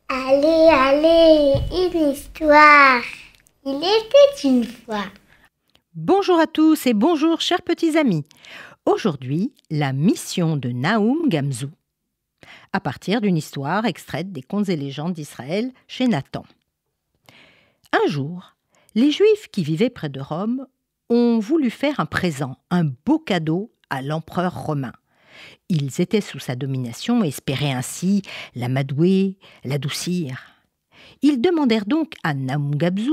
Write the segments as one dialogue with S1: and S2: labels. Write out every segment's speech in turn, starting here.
S1: Allez, allez, une histoire. Il était une fois.
S2: Bonjour à tous et bonjour chers petits amis. Aujourd'hui, la mission de Nahum Gamzu, à partir d'une histoire extraite des Contes et légendes d'Israël chez Nathan. Un jour, les Juifs qui vivaient près de Rome ont voulu faire un présent, un beau cadeau à l'empereur romain. Ils étaient sous sa domination et espéraient ainsi l'amadouer, l'adoucir. Ils demandèrent donc à Nahum Gamzu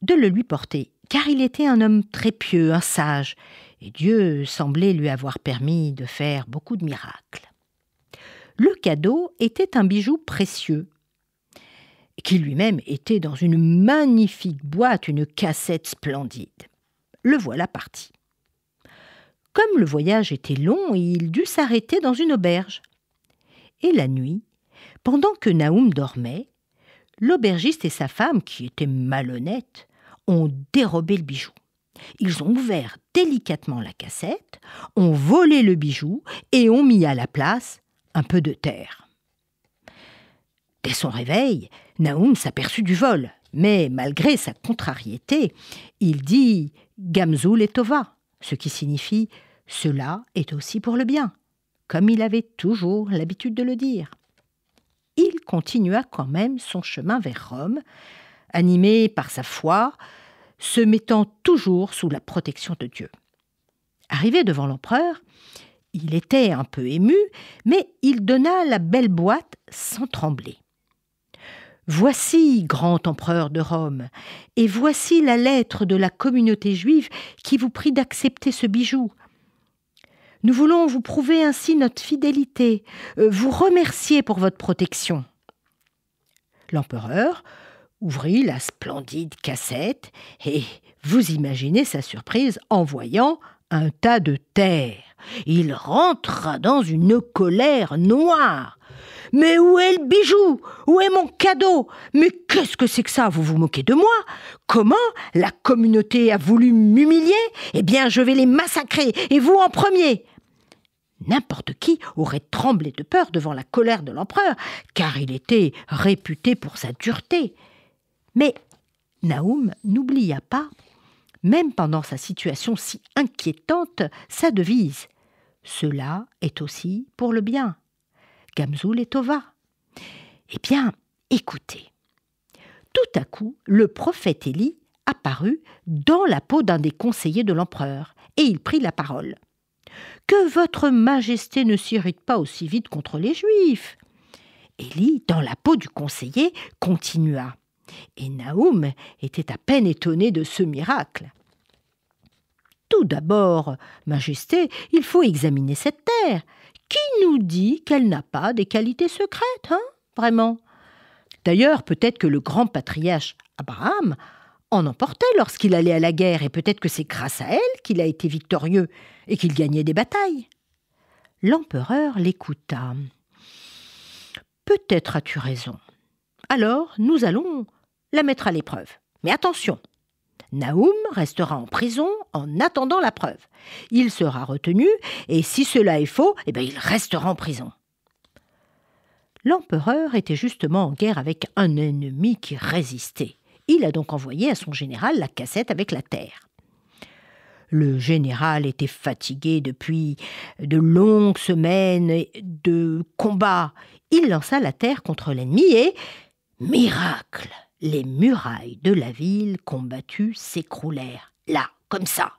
S2: de le lui porter, car il était un homme très pieux, un sage, et Dieu semblait lui avoir permis de faire beaucoup de miracles. Le cadeau était un bijou précieux, qui lui-même était dans une magnifique boîte, une cassette splendide. Le voilà parti. Comme le voyage était long, il dut s'arrêter dans une auberge. Et la nuit, pendant que Nahum dormait, l'aubergiste et sa femme, qui étaient malhonnêtes, ont dérobé le bijou. Ils ont ouvert délicatement la cassette, ont volé le bijou et ont mis à la place un peu de terre. Dès son réveil, Nahum s'aperçut du vol, mais malgré sa contrariété, il dit « Gamzu letova », ce qui signifie « cela est aussi pour le bien », comme il avait toujours l'habitude de le dire. Il continua quand même son chemin vers Rome, animé par sa foi, se mettant toujours sous la protection de Dieu. Arrivé devant l'empereur, il était un peu ému, mais il donna la belle boîte sans trembler. « Voici, grand empereur de Rome, et voici la lettre de la communauté juive qui vous prie d'accepter ce bijou. Nous voulons vous prouver ainsi notre fidélité, vous remercier pour votre protection. » L'empereur ouvrit la splendide cassette et vous imaginez sa surprise en voyant un tas de terre. Il rentra dans une colère noire. « Mais où est le bijou? Où est mon cadeau? Mais qu'est-ce que c'est que ça? Vous vous moquez de moi? Comment? La communauté a voulu m'humilier? Eh bien, je vais les massacrer, et vous en premier !» N'importe qui aurait tremblé de peur devant la colère de l'empereur, car il était réputé pour sa dureté. Mais Nahum n'oublia pas, même pendant sa situation si inquiétante, sa devise « Cela est aussi pour le bien ». Gamzu letova. Eh bien, écoutez. Tout à coup, le prophète Élie apparut dans la peau d'un des conseillers de l'empereur, et il prit la parole. « Que votre majesté ne s'irrite pas aussi vite contre les Juifs !» Élie, dans la peau du conseiller, continua. Et Nahum était à peine étonné de ce miracle. « Tout d'abord, majesté, il faut examiner cette terre. Qui nous dit qu'elle n'a pas des qualités secrètes, hein, vraiment? D'ailleurs, peut-être que le grand patriarche Abraham en emportait lorsqu'il allait à la guerre, et peut-être que c'est grâce à elle qu'il a été victorieux et qu'il gagnait des batailles. » L'empereur l'écouta. « Peut-être as-tu raison. Alors, nous allons la mettre à l'épreuve. Mais attention, Nahum restera en prison en attendant la preuve. Il sera retenu, et si cela est faux, il restera en prison. » L'empereur était justement en guerre avec un ennemi qui résistait. Il a donc envoyé à son général la cassette avec la terre. Le général était fatigué depuis de longues semaines de combats. Il lança la terre contre l'ennemi et, miracle, les murailles de la ville combattue s'écroulèrent. Là, comme ça.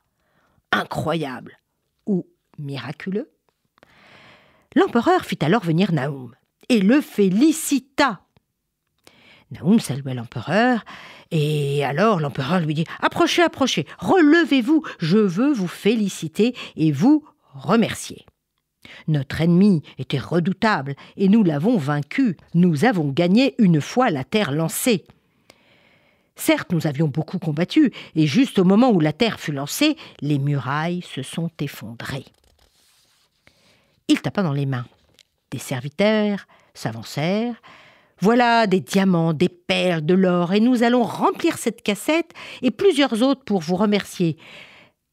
S2: Incroyable ou miraculeux. L'empereur fit alors venir Nahum et le félicita. Nahum salua l'empereur, et alors l'empereur lui dit « Approchez, approchez, relevez-vous, je veux vous féliciter et vous remercier. Notre ennemi était redoutable, et nous l'avons vaincu. Nous avons gagné une fois la terre lancée. Certes, nous avions beaucoup combattu, et juste au moment où la terre fut lancée, les murailles se sont effondrées. » Il tapa dans les mains. Des serviteurs s'avancèrent. « Voilà des diamants, des perles, de l'or, et nous allons remplir cette cassette et plusieurs autres pour vous remercier.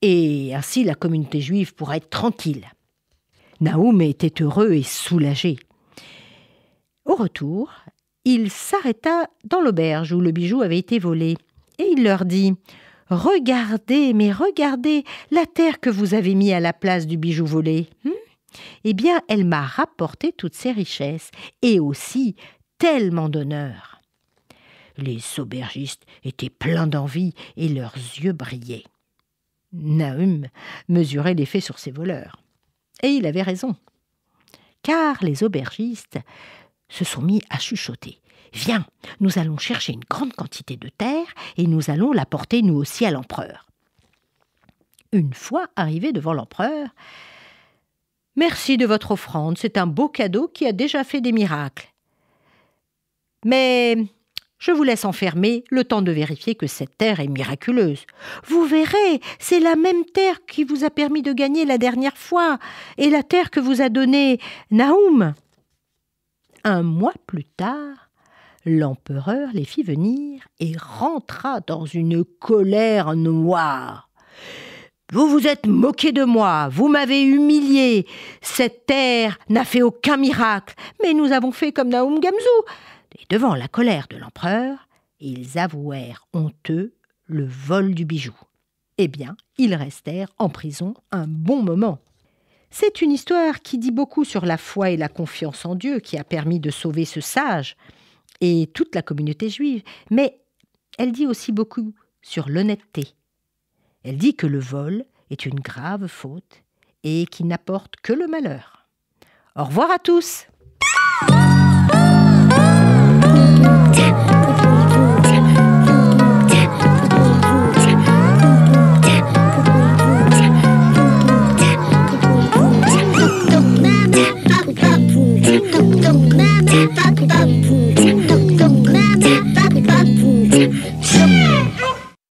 S2: Et ainsi la communauté juive pourra être tranquille. » Naoum était heureux et soulagé. Au retour, il s'arrêta dans l'auberge où le bijou avait été volé et il leur dit « Regardez, mais regardez la terre que vous avez mis à la place du bijou volé. Eh bien, elle m'a rapporté toutes ces richesses et aussi tellement d'honneur. » Les aubergistes étaient pleins d'envie et leurs yeux brillaient. Naoum mesurait l'effet sur ses voleurs. Et il avait raison. Car les aubergistes se sont mis à chuchoter. « Viens, nous allons chercher une grande quantité de terre et nous allons la porter nous aussi à l'empereur. » Une fois arrivés devant l'empereur, « Merci de votre offrande, c'est un beau cadeau qui a déjà fait des miracles. Mais je vous laisse enfermer le temps de vérifier que cette terre est miraculeuse. Vous verrez, c'est la même terre qui vous a permis de gagner la dernière fois et la terre que vous a donnée Naoum. » Un mois plus tard, l'empereur les fit venir et rentra dans une colère noire. « Vous vous êtes moqué de moi, vous m'avez humilié. Cette terre n'a fait aucun miracle, mais nous avons fait comme Naoum Gamzou. » Et devant la colère de l'empereur, ils avouèrent honteux le vol du bijou. Eh bien, ils restèrent en prison un bon moment. C'est une histoire qui dit beaucoup sur la foi et la confiance en Dieu qui a permis de sauver ce sage et toute la communauté juive, mais elle dit aussi beaucoup sur l'honnêteté. Elle dit que le vol est une grave faute et qui n'apporte que le malheur. Au revoir à tous!
S1: Boom.